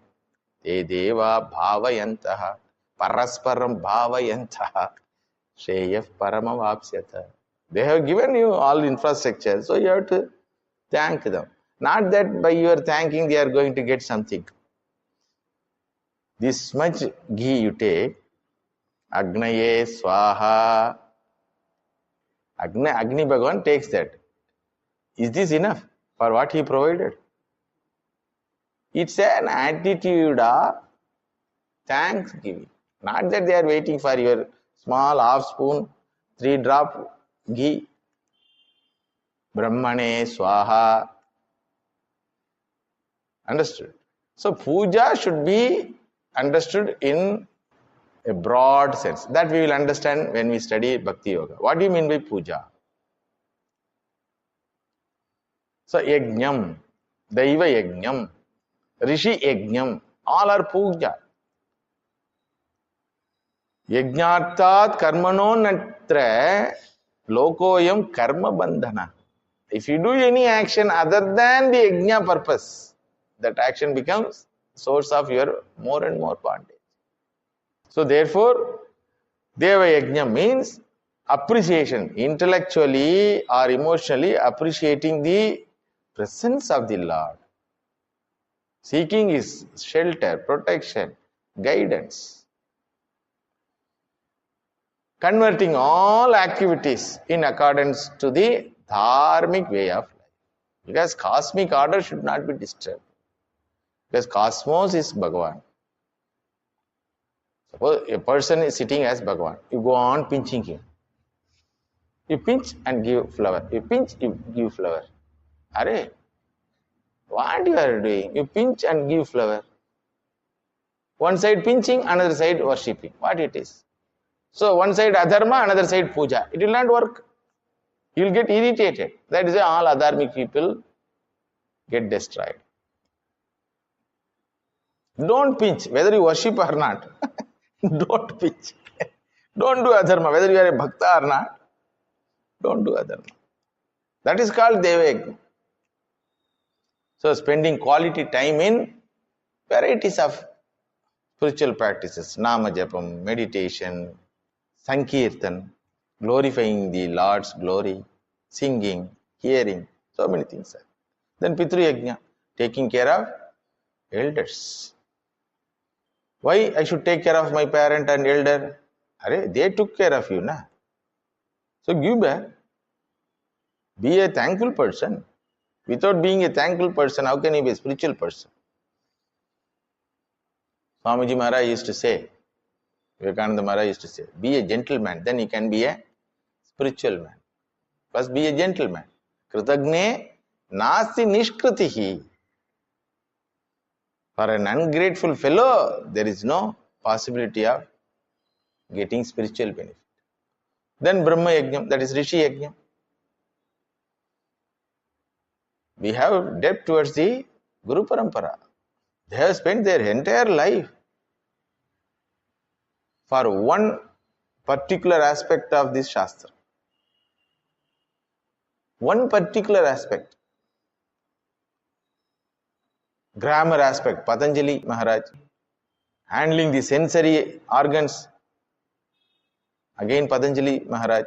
te deva bhavayantaha parasparam bhavayantaha sheyaf paramavapsyata. They have given you all infrastructure, so you have to thank them. Not that by your thanking they are going to get something. This much ghee you take, Agnaye Swaha. Agni Bhagavan takes that. Is this enough for what he provided? It's an attitude of thanksgiving. Not that they are waiting for your small half spoon, 3 drop ghee. Brahmane Swaha. Understood? So puja should be understood in a broad sense. That we will understand when we study Bhakti Yoga. What do you mean by puja? So yajnam, Daiva yajnam, Rishi yajnam, all are puja. Yajnartat karmano natra lokoyam karma bandhana. If you do any action other than the yajna purpose, that action becomes source of your more and more bondage. So therefore, Deva Yajna means appreciation, intellectually or emotionally appreciating the presence of the Lord. Seeking His shelter, protection, guidance. Converting all activities in accordance to the dharmic way of life. Because cosmic order should not be disturbed. Because cosmos is Bhagavan. Suppose a person is sitting as Bhagavan. You go on pinching him. You pinch and give flower. You pinch, you give flower. Are, what you are doing? You pinch and give flower. One side pinching, another side worshipping. What it is? So one side adharma, another side puja. It will not work. You will get irritated. That is why all adharmic people get destroyed. Don't pinch, whether you worship or not. Don't pitch. Don't do adharma. Whether you are a bhakta or not, don't do adharma. That is called deva yajna. So spending quality time in varieties of spiritual practices, nama japam, meditation, sankirtan, glorifying the Lord's glory, singing, hearing, so many things. Then pitru yajna, taking care of elders. Why I should take care of my parent and elder? They took care of you, na? So give back. Be a thankful person. Without being a thankful person, how can you be a spiritual person? Swamiji Maharaj used to say, Vivekananda Maharaj used to say, be a gentleman, then you can be a spiritual man. First be a gentleman. Kritagne nasti nishkritihi. For an ungrateful fellow, there is no possibility of getting spiritual benefit. Then Brahma Yajnam, that is Rishi Yajnam. We have debt towards the Guru Parampara. They have spent their entire life for one particular aspect of this Shastra. One particular aspect. Grammar aspect, Patanjali Maharaj. Handling the sensory organs, again Patanjali Maharaj.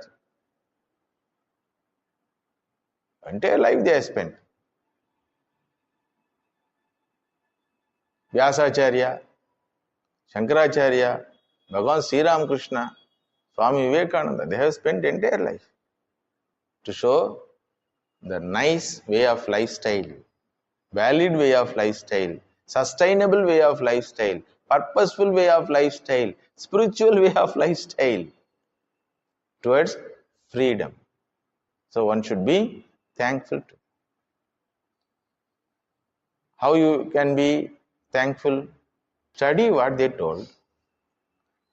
Entire life they have spent. Vyasacharya, Shankaracharya, Bhagavan Sri Ramakrishna, Swami Vivekananda, they have spent entire life to show the nice way of lifestyle, valid way of lifestyle, sustainable way of lifestyle, purposeful way of lifestyle, spiritual way of lifestyle towards freedom. So one should be thankful to. How you can be thankful? Study what they told,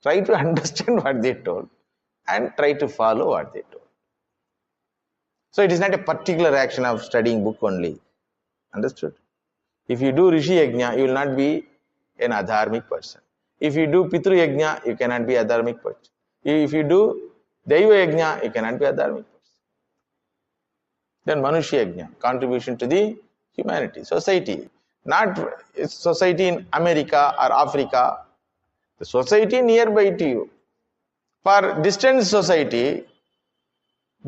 try to understand what they told, and try to follow what they told. So it is not a particular action of studying book only. Understood? If you do Rishi Yajna, you will not be an adharmic person. If you do Pitru Yajna, you cannot be adharmic person. If you do Daiva Yajna, you cannot be adharmic person. Then Manushya Yajna, contribution to the humanity, society. Not society in America or Africa, the society nearby to you. For distant society,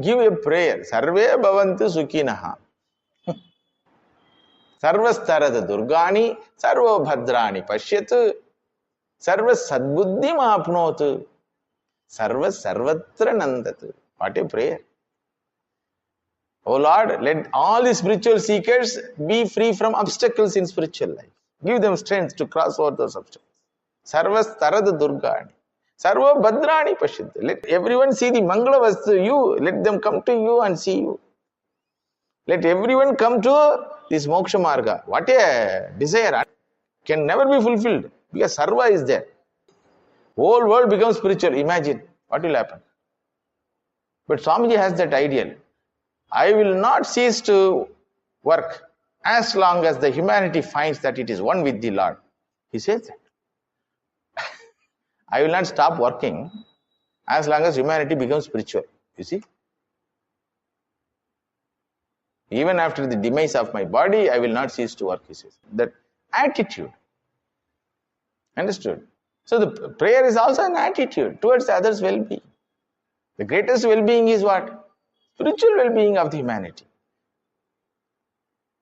give a prayer. Sarve bhavantu sukhinaha. Sarvastarada durgani, sarva bhadrani pashyatu, sarva sadbuddhim apnotu, sarva sarvatra nandatu. What a prayer. Oh Lord, let all the spiritual seekers be free from obstacles in spiritual life. Give them strength to cross over those obstacles. Sarvastarada durgani. Sarva bhadrani pashyatu. Let everyone see the mangala vastu you. Let them come to you and see you. Let everyone come to this moksha marga. What a desire can never be fulfilled because sarva is there. Whole world becomes spiritual. Imagine what will happen. But Swamiji has that ideal. I will not cease to work as long as the humanity finds that it is one with the Lord. He says that. I will not stop working as long as humanity becomes spiritual. You see? Even after the demise of my body, I will not cease to work, he says. That attitude. Understood? So the prayer is also an attitude towards the other's well-being. The greatest well-being is what? Spiritual well-being of the humanity.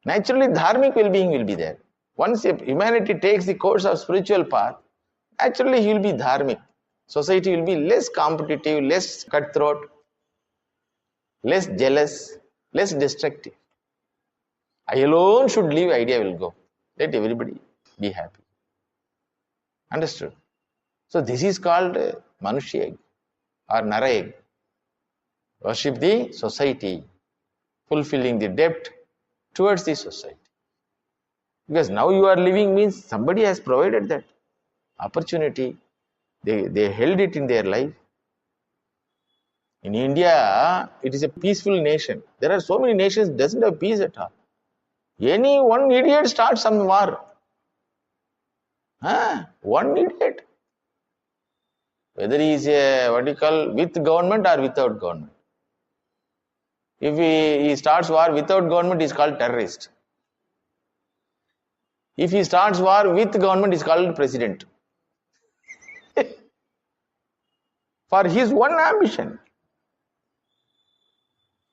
Naturally, dharmic well-being will be there. Once humanity takes the course of spiritual path, naturally he will be dharmic. Society will be less competitive, less cutthroat, less jealous, less destructive. I alone should live, idea will go. Let everybody be happy. Understood? So this is called Manushya or Nara. Worship the society, fulfilling the debt towards the society. Because now you are living means somebody has provided that opportunity. They held it in their life. In India, it is a peaceful nation. There are so many nations that doesn't have peace at all. Any one idiot starts some war. One idiot. Whether he is with government or without government. If he starts war without government, he is called terrorist. If he starts war with government, he is called president. For his one ambition.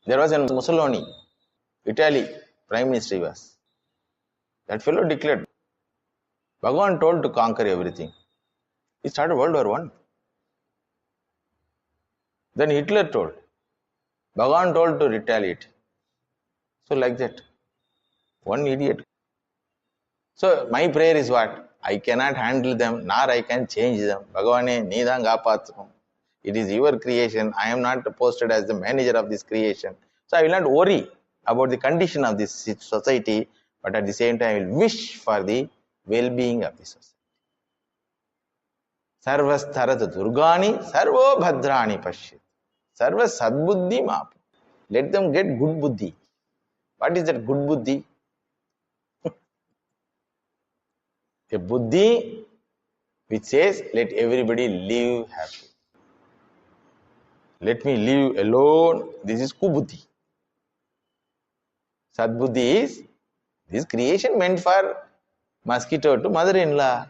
There was a Mussolini, Italy, Prime Minister he was. That fellow declared, Bhagavan told to conquer everything. He started World War I. Then Hitler told, Bhagavan told to retaliate. So like that. One idiot. So my prayer is what? I cannot handle them, nor I can change them. Bhagavane, needang kapathram. It is your creation. I am not posted as the manager of this creation. So I will not worry about the condition of this society, but at the same time I will wish for the well-being of the society. Sarvastharat durgani sarvo bhadrani pashyat. Sarva sadbuddhi map. Let them get good buddhi. What is that good buddhi? A buddhi which says, let everybody live happy. Let me live alone. This is kubuddhi. Sadbuddhi is this creation meant for mosquito to mother-in-law.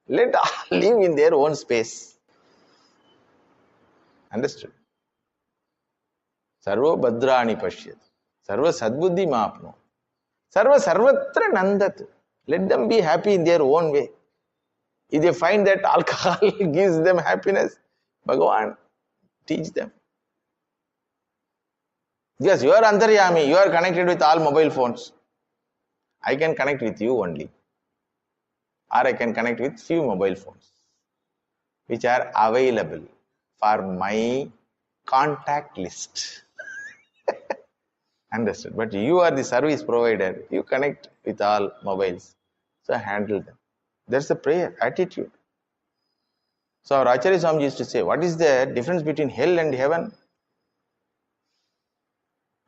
Let all live in their own space. Understood? Sarva bhadrani pashyat. Sarva sadbuddhi maapno. Sarva sarvatra nandat. Let them be happy in their own way. If they find that alcohol gives them happiness, Bhagavan, teach them. Yes, you are antaryami, you are connected with all mobile phones. I can connect with you only. Or I can connect with few mobile phones, which are available for my contact list. Understood? But you are the service provider. You connect with all mobiles. So handle them. That's the prayer, attitude. So our Acharya Swami used to say, what is the difference between hell and heaven?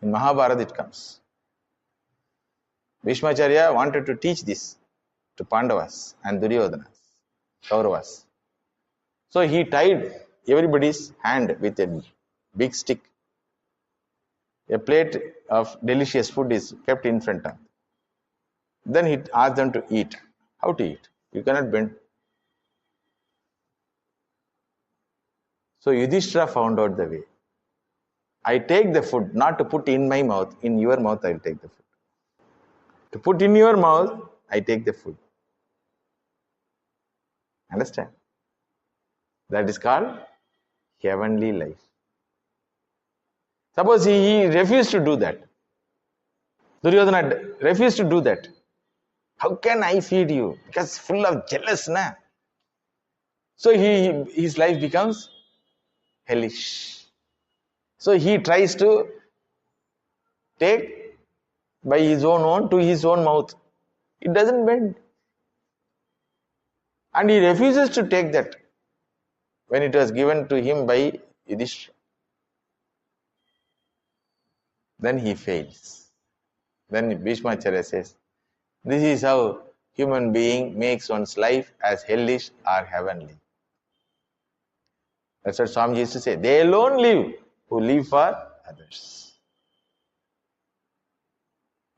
In Mahabharata it comes. Bhishmacharya wanted to teach this to Pandavas and Duryodhanas, Kauravas. So he tied everybody's hand with a big stick. A plate of delicious food is kept in front of them. Then he asked them to eat. How to eat? You cannot bend. So Yudhishthira found out the way. I take the food not to put in my mouth. In your mouth I will take the food. To put in your mouth, I take the food. Understand? That is called heavenly life. Suppose he refused to do that. Duryodhana refused to do that. How can I feed you? Because full of jealous, na? So his life becomes hellish. So he tries to take by his own to his own mouth. It doesn't bend. And he refuses to take that when it was given to him by Yudhishthira. Then he fails. Then Bhishmacharya says, this is how human being makes one's life as hellish or heavenly. That's what Swami used to say. They alone live who live for others.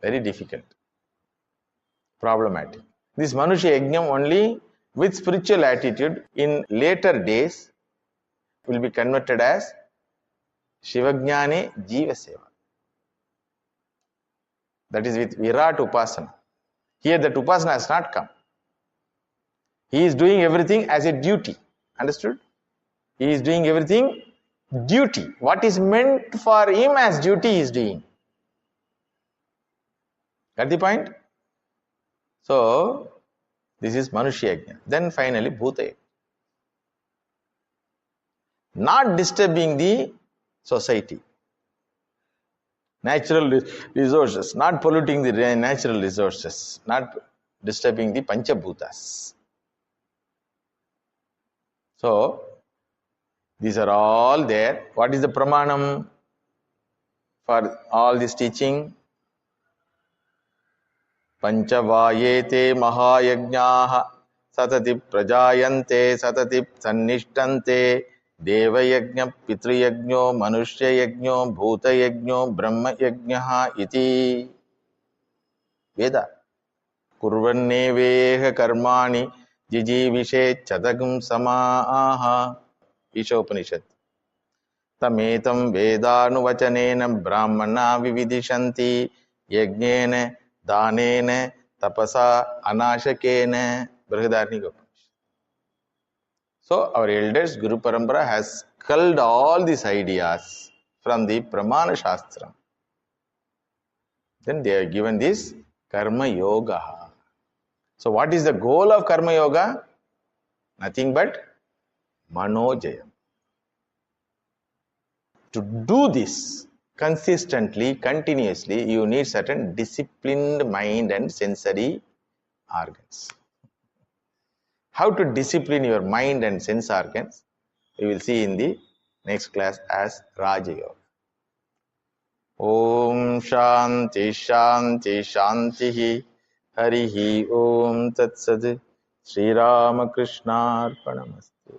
Very difficult. Problematic. This Manusha Yajnam only with spiritual attitude in later days will be converted as Shivajnane Jiva Seva. That is with Virat Upasana. Here that Upasana has not come. He is doing everything as a duty. Understood? He is doing everything duty. What is meant for him as duty he is doing. Got the point? So, this is Manusha Yajna. Then finally, Bhuta Yajna. Not disturbing the society. Natural resources, not polluting the natural resources, not disturbing the Panchabhutas. So, these are all there. What is the pramanam for all this teaching? Panchavayete mahayajnaha ಸತತಿ ಪ್ರಜಾಯಂತೆ ಸತತಿ ಸನ್ನಿಷ್ಠಂತೆ ದೇವಯಜ್ಞ ಪಿತೃಯಜ್ಞೋ ಮನುಷ್ಯಯಜ್ಞೋ ಭೂತಯಜ್ಞೋ ಬ್ರಹ್ಮಯಜ್ಞ ಇತಿ ವೇದ. ಕುರ್ವನ್ನೇವೇಹ ಕರ್ಮಾಣಿ ಜಿಜೀವಿಷೇ ಚತಗುಂ ಸಮಾಹ ಈಶೋಪನಿಷತ್. ತಮೇತಂ ವೇದಾನುವಚನೇನ ಬ್ರಾಹ್ಮಣಾ ವಿವಿದಿಶಂತಿ ಯಜ್ಞೇನ ದಾನೇನ ತಪಸಾ ಅನಾಶಕೇನ ಬೃಹದಾರಣ್ಯಕ. So our elders, Guru Parampara has culled all these ideas from the Pramana Shastra. Then they have given this Karma Yoga. So what is the goal of Karma Yoga? Nothing but Manojayam. To do this consistently, continuously, you need certain disciplined mind and sensory organs. How to discipline your mind and sense organs, we will see in the next class as Raja Yoga. Om Shanti Shanti Shanti Harihi Om Tat Sat. Sri Ramakrishna Arpanamastu.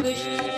Namami